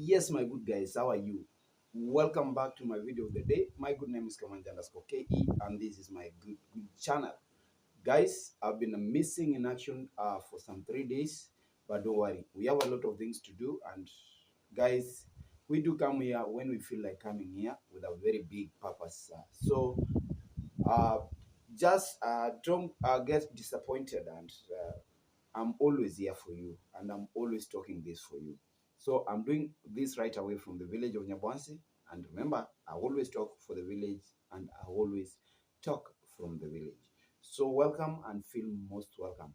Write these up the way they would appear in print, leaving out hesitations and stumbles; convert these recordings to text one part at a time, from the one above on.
Yes, my good guys, how are you? Welcome back to my video of the day. My good name is Kamanja_KE, and this is my good channel. Guys, I've been missing in action for some 3 days, but don't worry, we have a lot of things to do. And guys, we do come here when we feel like coming here with a very big purpose. Uh, just don't get disappointed, and I'm always here for you, and I'm always talking this for you. So I'm doing this right away from the village of Nyabwansi. And remember, I always talk for the village, and I always talk from the village. So welcome and feel most welcome.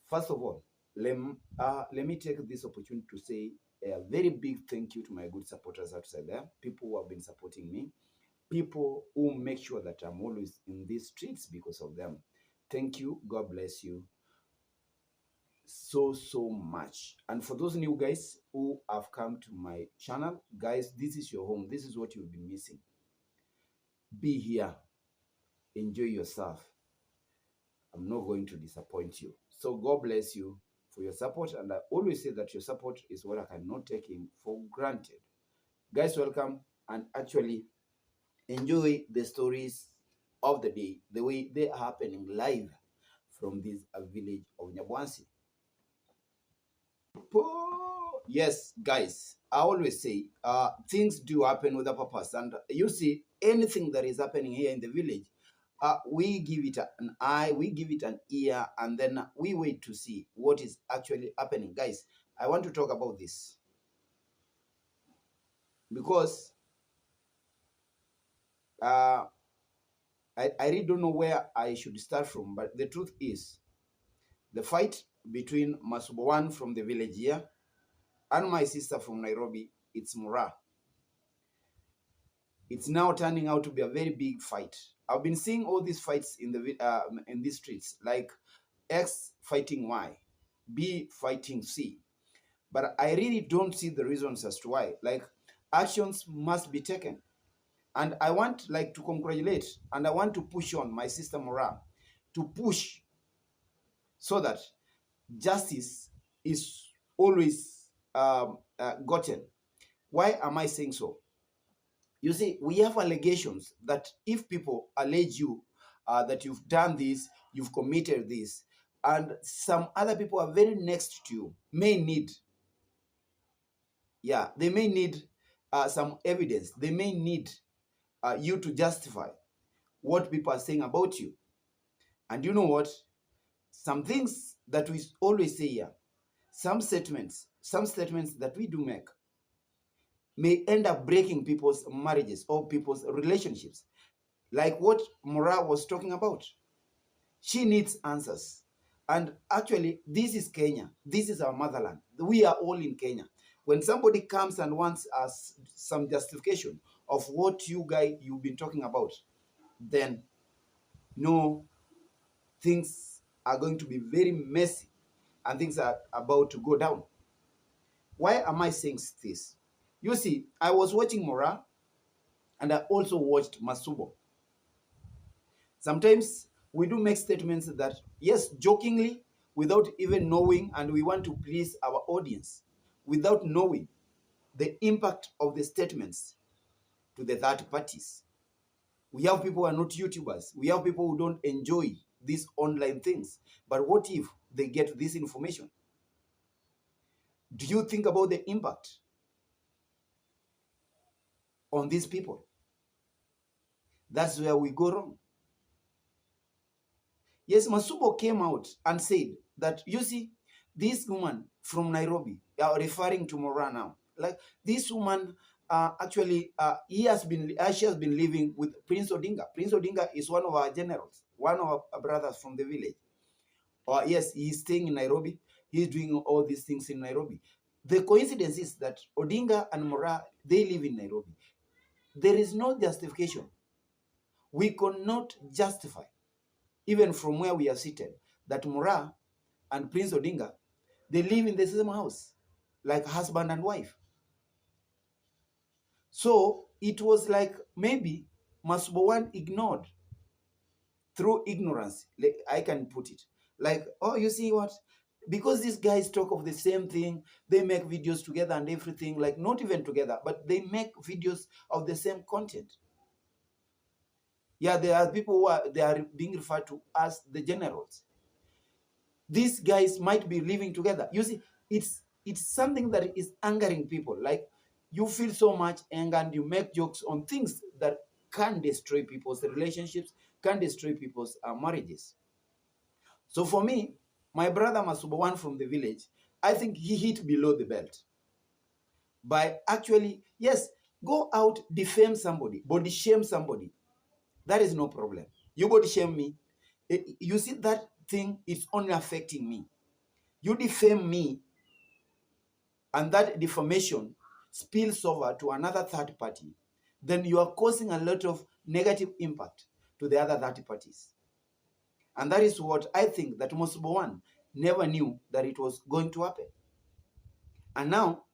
First of all, let me take this opportunity to say a very big thank you to my good supporters outside there, people who have been supporting me, people who make sure that I'm always in these streets because of them. Thank you. God bless you so much. And for those new guys who have come to my channel, guys, this is your home. This is what you've been missing. Be here. Enjoy yourself. I'm not going to disappoint you. So God bless you for your support. And I always say that your support is what I cannot take for granted. Guys, welcome, and actually enjoy the stories of the day, the way they are happening live from this village of Nyabwansi. Yes, guys, I always say things do happen with a purpose. And you see, anything that is happening here in the village, we give it an eye, we give it an ear, and then we wait to see what is actually happening. Guys, I want to talk about this because I really don't know where I should start from. But the truth is, the fight between Masubo one from the village here and my sister from Nairobi, it's Mura. It's now turning out to be a very big fight. I've been seeing all these fights in these streets, like X fighting Y, B fighting C. But I really don't see the reasons as to why. Like, actions must be taken. And I want to congratulate, and I want to push on my sister Mura to push so that justice is always gotten. Why am I saying so? You see, we have allegations that if people allege you that you've done this, you've committed this, and some other people are very next to you, may need, they may need some evidence. They may need you to justify what people are saying about you. And you know what? Some things that we always say here, some statements that we do make may end up breaking people's marriages or people's relationships. Like what Mura was talking about. She needs answers. And actually, this is Kenya. This is our motherland. We are all in Kenya. When somebody comes and wants us some justification of what you've been talking about, then no, things are going to be very messy and things are about to go down. Why am I saying this? You see, I was watching Mura and I also watched Masubo. Sometimes we do make statements that, yes, jokingly, without even knowing, and we want to please our audience, without knowing the impact of the statements to the third parties. We have people who are not YouTubers. We have people who don't enjoy these online things. But what if they get this information? Do you think about the impact on these people? That's where we go wrong. Yes, Masubo came out and said that, you see, this woman from Nairobi, referring to Mora now, like this woman, she has been living with Prince Odinga. Prince Odinga is one of our generals, one of our brothers from the village. Yes, he's staying in Nairobi. He's doing all these things in Nairobi. The coincidence is that Odinga and Mora, they live in Nairobi. There is no justification. We cannot justify, even from where we are seated, that Mura and Prince Odinga, they live in the same house, like husband and wife. So it was like maybe Masubo one ignored through ignorance, like I can put it. Like, oh, you see what? Because these guys talk of the same thing, they make videos together and everything, like not even together, but they make videos of the same content. Yeah, there are people who are, they are being referred to as the generals. These guys might be living together. You see, it's something that is angering people. Like, you feel so much anger and you make jokes on things that can destroy people's relationships, can destroy people's marriages. So for me, my brother Masubo, one from the village, I think he hit below the belt by actually, yes, go out, defame somebody, body shame somebody. That is no problem. You body shame me. You see, that thing is only affecting me. You defame me, and that defamation spills over to another third party, then you are causing a lot of negative impact to the other 30 parties. And that is what I think that Masubo one never knew that it was going to happen. And now,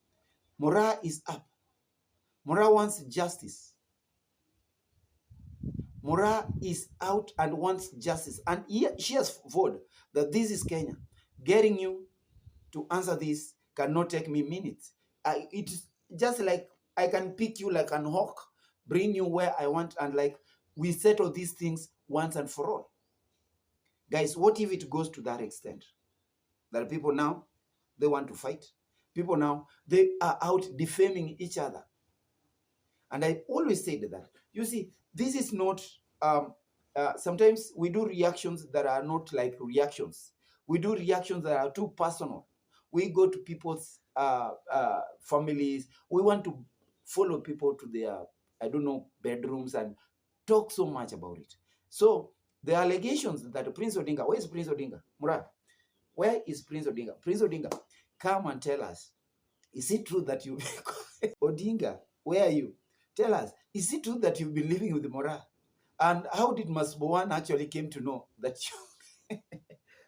Mora is up. Mora wants justice. Mora is out and wants justice. And she has vowed that this is Kenya. Getting you to answer this cannot take me minutes. It's just like I can pick you like an hawk, bring you where I want, and like we settle these things once and for all. Guys, what if it goes to that extent? That people now, they want to fight. People now, they are out defaming each other. And I always say that, you see, this is not, sometimes we do reactions that are not like reactions. We do reactions that are too personal. We go to people's families. We want to follow people to their, I don't know, bedrooms and talk so much about it. So the allegations that Prince Odinga, where is Prince Odinga? Murad, where is Prince Odinga? Prince Odinga, come and tell us, is it true that you, Odinga, where are you? Tell us, is it true that you've been living with Mora? And how did Masubo one actually came to know that you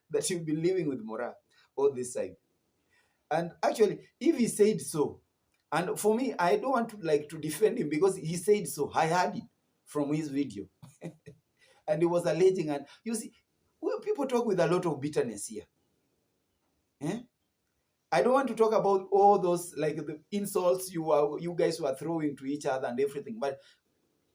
that you've been living with Mora all this time? And actually, if he said so, and for me, I don't want to like to defend him because he said so. I heard it from his video. And he was alleging, and you see, well, people talk with a lot of bitterness here. Eh? I don't want to talk about all those like the insults you guys were throwing to each other and everything, but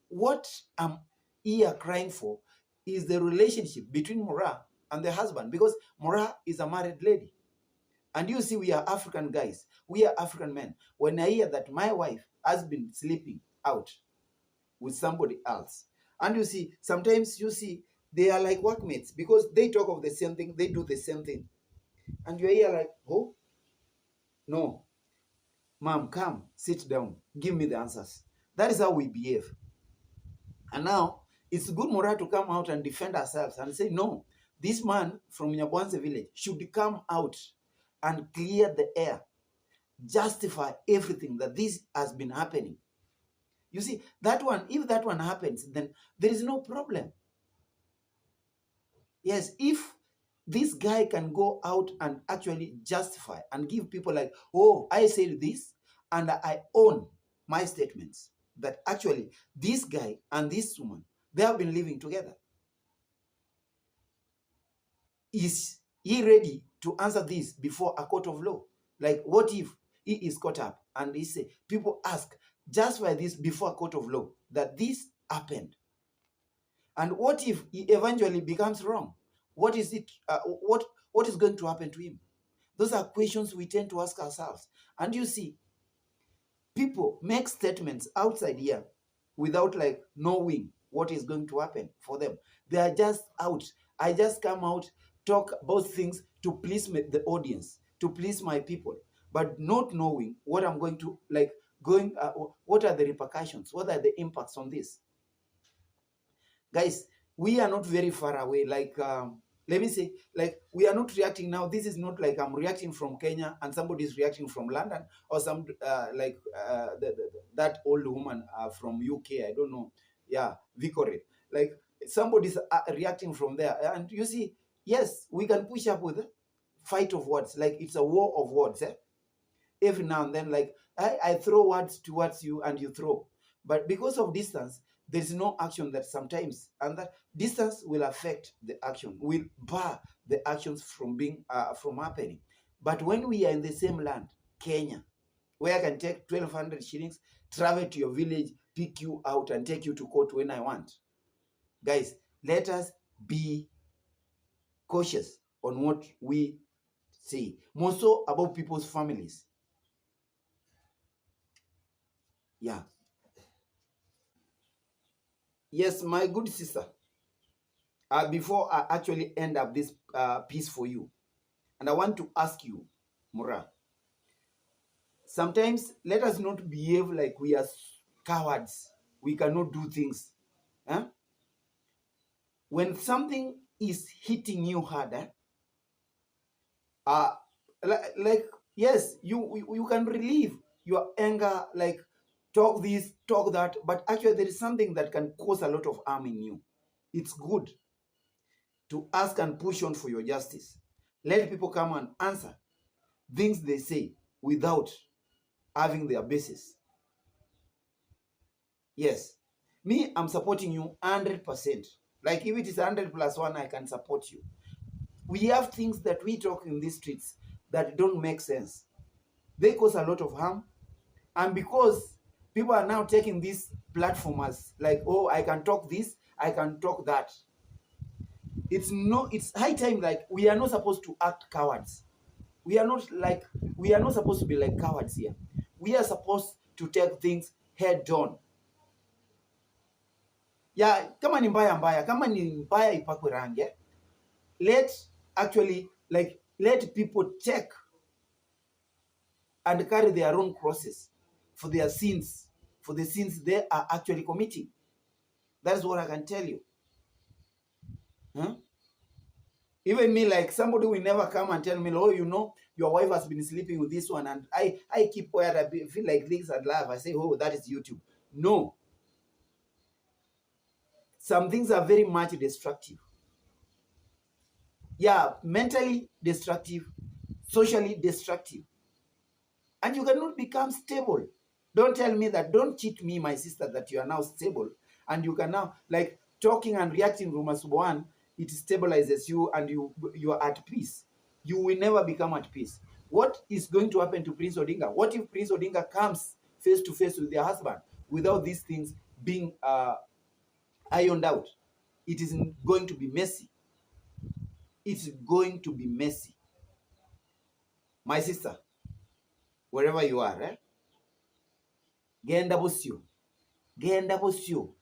what I'm here crying for is the relationship between Mora and the husband, because Mora is a married lady. And you see, we are African guys, we are African men. When I hear that my wife has been sleeping out with somebody else, and you see, sometimes you see they are like workmates because they talk of the same thing, they do the same thing, and you're here like, oh, no, ma'am, come, sit down, give me the answers. That is how we behave. And now, it's good Mora to come out and defend ourselves and say, no, this man from Nyabwanze village should come out and clear the air, justify everything that this has been happening. You see, that one, if that one happens, then there is no problem. Yes, if this guy can go out and actually justify and give people like, oh, I said this and I own my statements, that actually this guy and this woman, they have been living together. Is he ready to answer this before a court of law? Like, what if he is caught up and he say, people ask, justify this before a court of law, that this happened? And what if he eventually becomes wrong? What is it? What is going to happen to him? Those are questions we tend to ask ourselves. And you see, people make statements outside here without like knowing what is going to happen for them. They are just out. I just come out, talk about things to please the audience, to please my people, but not knowing what I'm going to like what are the repercussions, what are the impacts on this. Guys, we are not very far away. Like, let me say, like, we are not reacting now. This is not like I'm reacting from Kenya and somebody is reacting from London, or some that old woman from UK. I don't know. Yeah, Victoria. Like, somebody's reacting from there. And you see, yes, we can push up with a fight of words. Like, it's a war of words. Eh? Every now and then, like, I throw words towards you and you throw. But because of distance, there is no action that sometimes, and that distance will affect the action, will bar the actions from being from happening. But when we are in the same land, Kenya, where I can take 1,200 shillings, travel to your village, pick you out, and take you to court when I want. Guys, let us be cautious on what we say, more so about people's families. Yeah. Yes, my good sister. Before I actually end up this piece for you, and I want to ask you, Mura, sometimes let us not behave like we are cowards. We cannot do things. Huh? When something is hitting you harder, like yes, you can relieve your anger, like talk this, talk that, but actually there is something that can cause a lot of harm in you. It's good to ask and push on for your justice. Let people come and answer things they say without having their basis. Yes, me, I'm supporting you 100%. Like if it is 100 plus 1, I can support you. We have things that we talk in these streets that don't make sense. They cause a lot of harm. And because people are now taking this platform as like, oh, I can talk this, I can talk that. It's high time, like we are not supposed to act cowards. We are not supposed to be like cowards here. We are supposed to take things head on. Yeah, kama ni mbaya mbaya, kama ni mbaya ipakwe rangi. Let people take and carry their own crosses for their sins, for the sins they are actually committing. That's what I can tell you. Huh? Even me, like somebody will never come and tell me, oh, you know, your wife has been sleeping with this one, and I keep quiet. I feel like this and laugh. I say, oh, that is YouTube. No. Some things are very much destructive. Yeah, mentally destructive, socially destructive. And you cannot become stable. Don't tell me that, don't cheat me, my sister, that you are now stable. And you can now, like, talking and reacting to Masubo, it stabilizes you and you are at peace. You will never become at peace. What is going to happen to Prince Odinga? What if Prince Odinga comes face to face with their husband without these things being ironed out? It is going to be messy. It's going to be messy. My sister, wherever you are, genda busio. Genda busio.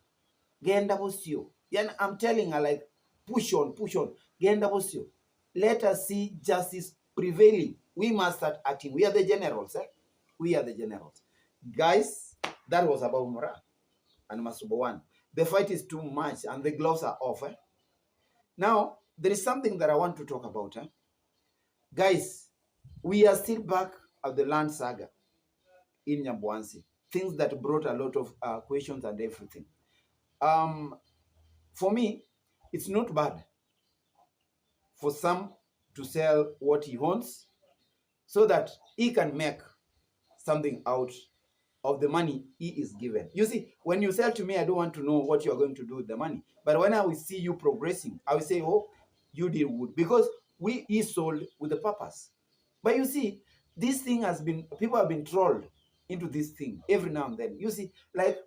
Genda busio. Then I'm telling her, like, push on. Genda busio. Let us see justice prevailing. We must start acting. We are the generals. We are the generals. Guys, that was about Mura and Masubo. The fight is too much and the gloves are off. Now, there is something that I want to talk about. Guys, we are still back at the land saga in Nyambwansi. Things that brought a lot of questions and everything. For me, it's not bad for some to sell what he owns so that he can make something out of the money he is given. You see, when you sell to me, I don't want to know what you're going to do with the money. But when I will see you progressing, I will say, oh, you did good. Because he sold with a purpose. But you see, this thing has been, people have been trolled into this thing every now and then. You see, like,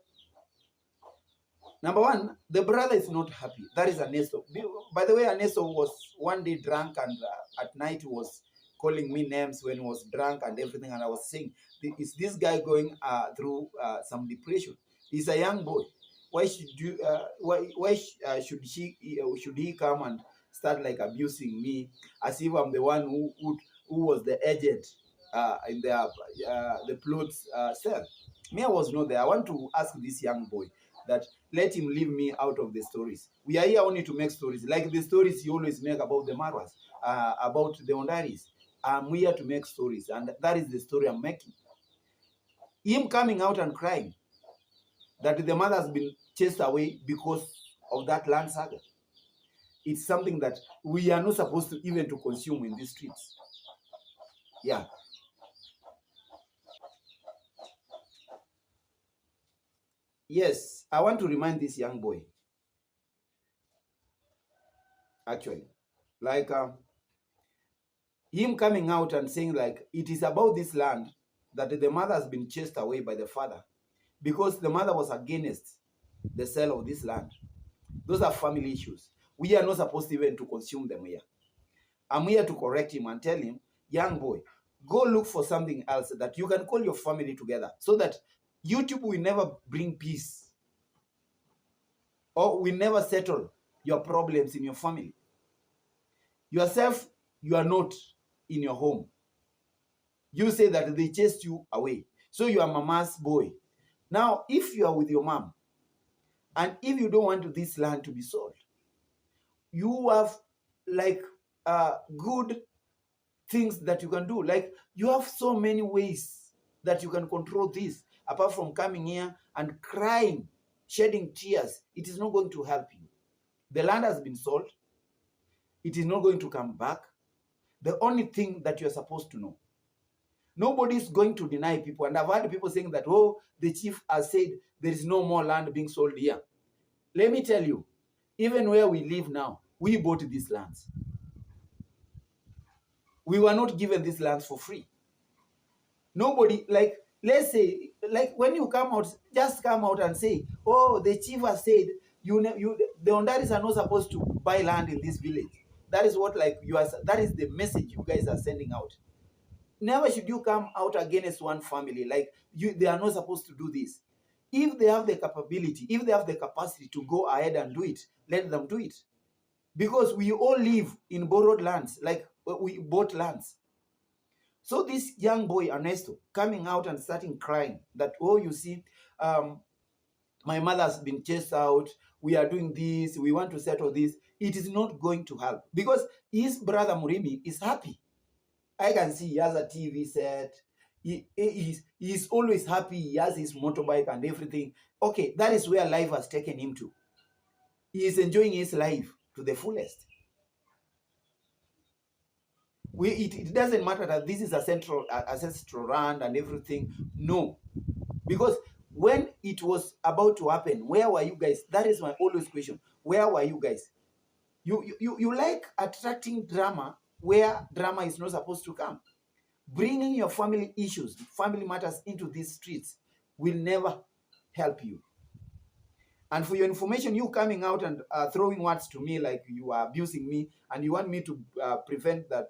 number one, the brother is not happy. That is Anesto. By the way, Anesto was one day drunk and at night was calling me names when he was drunk and everything. And I was saying, is this guy going through some depression? He's a young boy. Why should you? Should he come and start like abusing me as if I'm the one who was the agent in the plots cell? Me, I was not there. I want to ask this young boy that let him leave me out of the stories. We are here only to make stories, like the stories you always make about the Marwas, about the Ondaris. I'm here to make stories, and that is the story I'm making. Him coming out and crying that the mother has been chased away because of that land saga. It's something that we are not supposed to even to consume in these streets. Yeah. Yes, I want to remind this young boy, actually, like, Him coming out and saying like it is about this land that the mother has been chased away by the father because the mother was against the sale of this land. Those are family issues. We are not supposed even to consume them here. I'm here to correct him and tell him, young boy, go look for something else that you can call your family together so that YouTube will never bring peace or will never settle your problems in your family. Yourself, you are not in your home. You say that they chased you away. So you are mama's boy. Now, if you are with your mom, and if you don't want this land to be sold, you have like good things that you can do. Like you have so many ways that you can control this. Apart from coming here and crying, shedding tears, it is not going to help you. The land has been sold. It is not going to come back. The only thing that you're supposed to know, nobody's going to deny people. And I've heard people saying that, oh, the chief has said there is no more land being sold here. Let me tell you, even where we live now, we bought these lands. We were not given these lands for free. Nobody, like, let's say, like when you come out, just come out and say, oh, the chief has said, the Ondaris are not supposed to buy land in this village. That is what, like, that is the message you guys are sending out. Never should you come out against one family. Like, they are not supposed to do this. If they have the capability, if they have the capacity to go ahead and do it, let them do it. Because we all live in borrowed lands, like we bought lands. So this young boy, Anesto, coming out and starting crying that, oh, you see, my mother has been chased out, we are doing this, we want to settle this, it is not going to help. Because his brother Murimi is happy. I can see he has a TV set, he's always happy, he has his motorbike and everything. Okay, that is where life has taken him to. He is enjoying his life to the fullest. It doesn't matter that this is a central ancestral land and everything. No, because when it was about to happen, where were you guys? That is my always question. Where were you guys? You like attracting drama where drama is not supposed to come. Bringing your family issues, family matters into these streets will never help you. And for your information, you coming out and throwing words to me like you are abusing me and you want me to prevent that,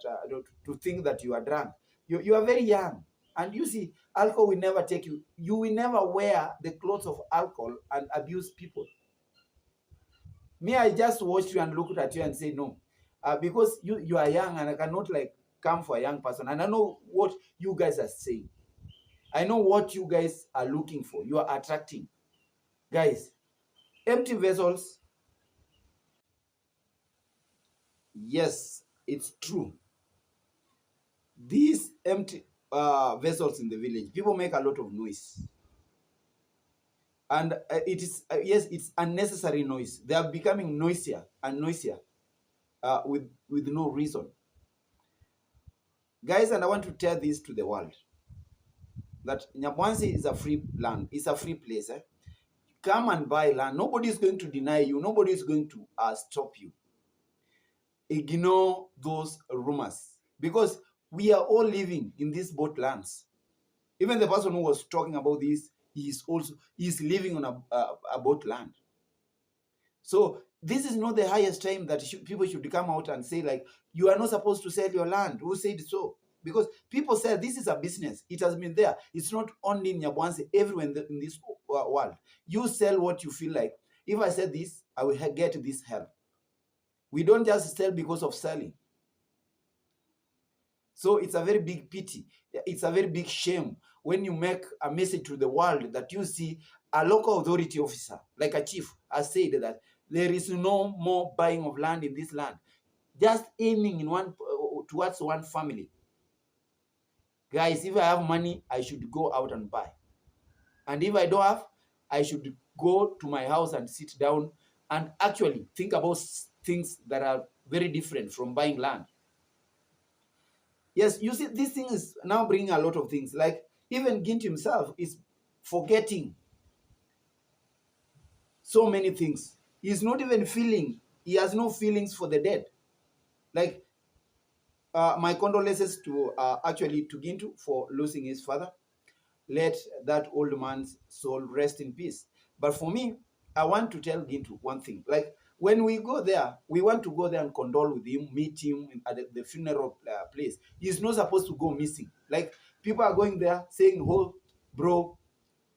to think that you are drunk. You are very young. And you see, alcohol will never take you. You will never wear the clothes of alcohol and abuse people. Me, I just watched you and looked at you and say no. Because you are young and I cannot like come for a young person. And I know what you guys are saying. I know what you guys are looking for. You are attracting. Guys, empty vessels. Yes, it's true. These empty vessels in the village, people make a lot of noise. And it is, yes, it's unnecessary noise. They are becoming noisier and noisier with no reason. Guys, and I want to tell this to the world, that Nyabwansi is a free land. It's a free place. Come and buy land. Nobody is going to deny you. Nobody is going to stop you. Ignore those rumors. Because we are all living in these both lands. Even the person who was talking about this, he is living on a boat land. So this is not the highest time that people should come out and say like, you are not supposed to sell your land. Who said so? Because people say this is a business. It has been there. It's not only in Nyabwansi, everywhere in this world. You sell what you feel like. If I said this, I will get this help. We don't just sell because of selling. So it's a very big pity. It's a very big shame when you make a message to the world that you see a local authority officer, like a chief, has said that there is no more buying of land in this land. Just aiming in towards one family. Guys, if I have money, I should go out and buy. And if I don't have, I should go to my house and sit down and actually think about things that are very different from buying land. Yes, you see, this thing is now bringing a lot of things. Like even Gint himself is forgetting so many things. He's not even feeling. He has no feelings for the dead. Like my condolences to actually to Gintu for losing his father. Let that old man's soul rest in peace. But for me, I want to tell Gintu one thing. Like when we go there, we want to go there and condole with him, meet him at the funeral place. He's not supposed to go missing. Like people are going there saying, "Oh, bro,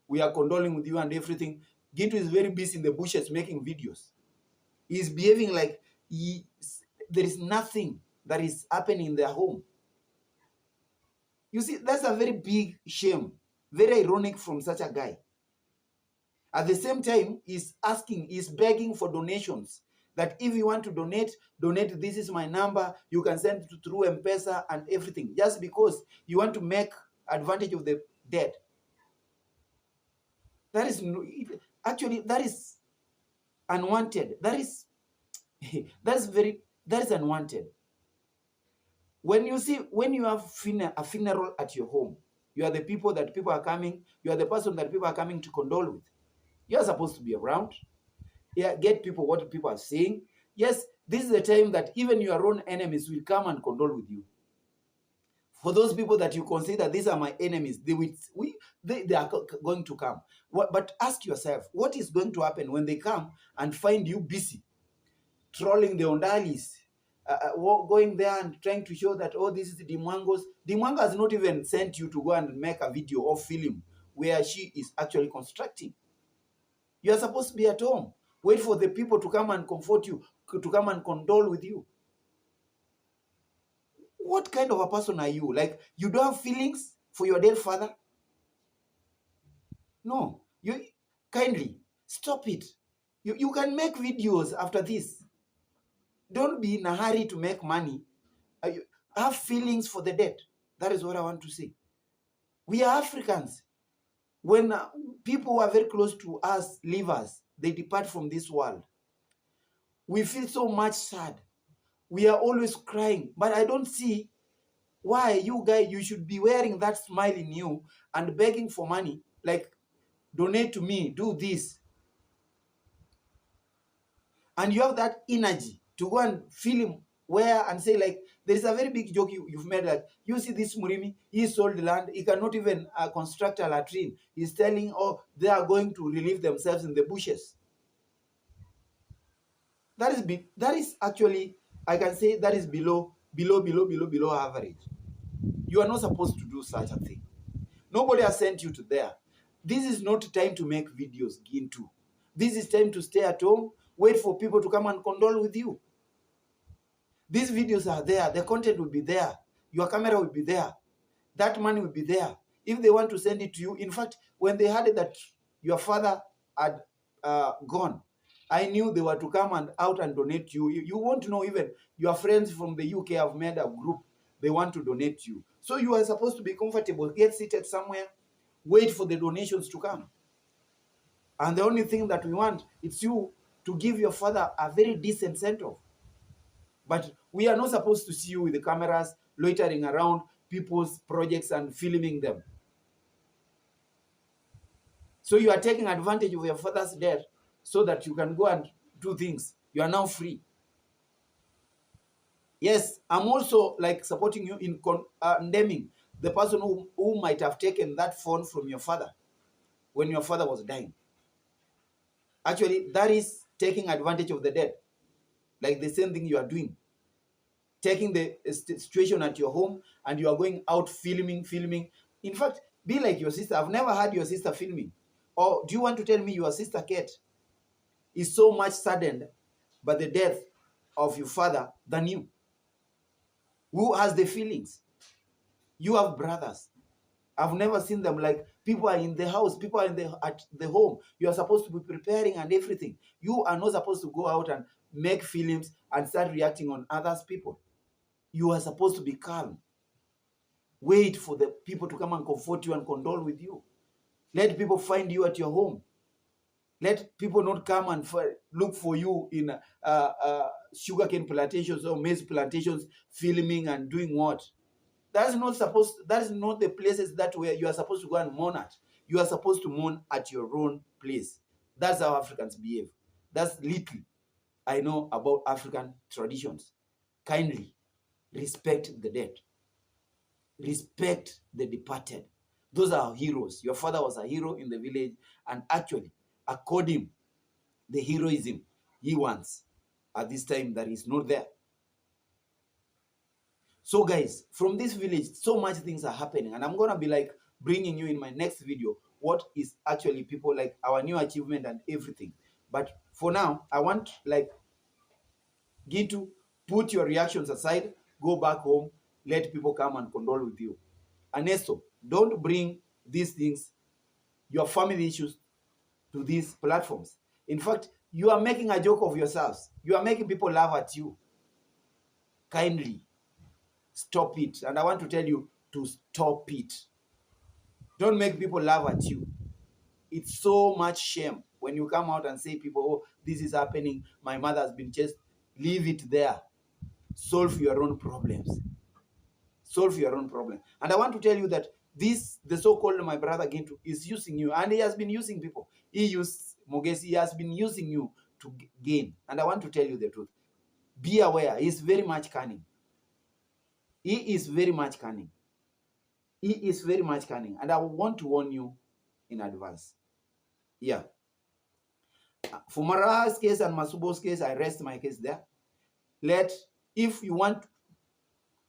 we are condoling with you and everything." Gintu is very busy in the bushes making videos. He's behaving like there is nothing that is happening in their home. You see, that's a very big shame. Very ironic from such a guy. At the same time, he's begging for donations. That if you want to donate, this is my number. You can send it through M-Pesa and everything. Just because you want to make advantage of the dead. That is, actually, that is unwanted. That is unwanted. When you have a funeral at your home, you are the people that people are coming, you are the person that people are coming to condole with. You are supposed to be around. Yeah, get people what people are saying. Yes, this is the time that even your own enemies will come and condole with you. For those people that you consider these are my enemies, they are going to come. But ask yourself, what is going to happen when they come and find you busy trolling the Ondalis, going there and trying to show that, oh, this is Dimwango's. Dimwango has not even sent you to go and make a video or film where she is actually constructing. You are supposed to be at home. Wait for the people to come and comfort you, to come and condole with you. What kind of a person are you? Like, you don't have feelings for your dead father? No. You kindly stop it. You can make videos after this. Don't be in a hurry to make money. Have feelings for the dead. That is what I want to say. We are Africans. When people who are very close to us leave us, they depart from this world. We feel so much sad. We are always crying. But I don't see why you guys, you should be wearing that smile in you and begging for money. Like, donate to me, do this. And you have that energy to go and film where and say, like, there is a very big joke you've made, like, you see this Murimi, he sold land, he cannot even construct a latrine. He's telling, oh, they are going to relieve themselves in the bushes. That is actually, I can say that is below average. You are not supposed to do such a thing. Nobody has sent you to there. This is not time to make videos, Gintu. This is time to stay at home, wait for people to come and condole with you. These videos are there. The content will be there. Your camera will be there. That money will be there. If they want to send it to you, in fact, when they heard that your father had gone, I knew they were to come and out and donate you. You won't know, even your friends from the UK have made a group. They want to donate you. So you are supposed to be comfortable, get seated somewhere, wait for the donations to come. And the only thing that we want is you to give your father a very decent send-off. But we are not supposed to see you with the cameras loitering around people's projects and filming them. So you are taking advantage of your father's death so that you can go and do things. You are now free. Yes, I'm also like supporting you in condemning the person who might have taken that phone from your father when your father was dying. Actually, that is taking advantage of the dead. Like the same thing you are doing. Taking the situation at your home and you are going out filming. In fact, be like your sister. I've never had your sister filming. Or do you want to tell me your sister Kate is so much saddened by the death of your father than you? Who has the feelings? You have brothers. I've never seen them. Like, people are in the house, people are at the home. You are supposed to be preparing and everything. You are not supposed to go out and make films and start reacting on others' people. You are supposed to be calm. Wait for the people to come and comfort you and condole with you. Let people find you at your home. Let people not come and look for you in sugarcane plantations or maize plantations, filming and doing what? That is not the places that where you are supposed to go and mourn at. You are supposed to mourn at your own place. That's how Africans behave. That's little I know about African traditions. Kindly Respect the dead. Respect the departed. Those are heroes. Your father was a hero in the village, and actually, according the heroism he wants at this time that is not there. So guys, from this village, so much things are happening, and I'm gonna be like bringing you in my next video what is actually people like our new achievement and everything. But for now, I want like Gitu, put your reactions aside, go back home, let people come and condole with you. Anesto, don't bring these things, your family issues, to these platforms. In fact, you are making a joke of yourselves. You are making people laugh at you. Kindly stop it. And I want to tell you to stop it. Don't make people laugh at you. It's so much shame when you come out and say people, oh, this is happening, my mother has been chased. Leave it there. Solve your own problems. Solve your own problem. And I want to tell you that this, the so-called my brother Gintu, is using you, and he has been using people. He used Mogesi, he has been using you to gain. And I want to tell you the truth. Be aware, he's very much cunning. He is very much cunning. He is very much cunning. And I want to warn you in advance. Yeah. For Mara's case and Masubo's case, I rest my case there. If you want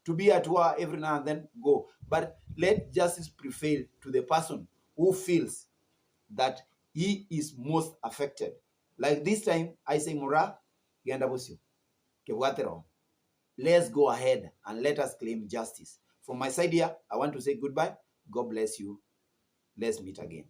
to be at war every now and then, go. But let justice prevail to the person who feels that he is most affected. Like this time, I say, Mura, let's go ahead and let us claim justice. From my side here, I want to say goodbye. God bless you. Let's meet again.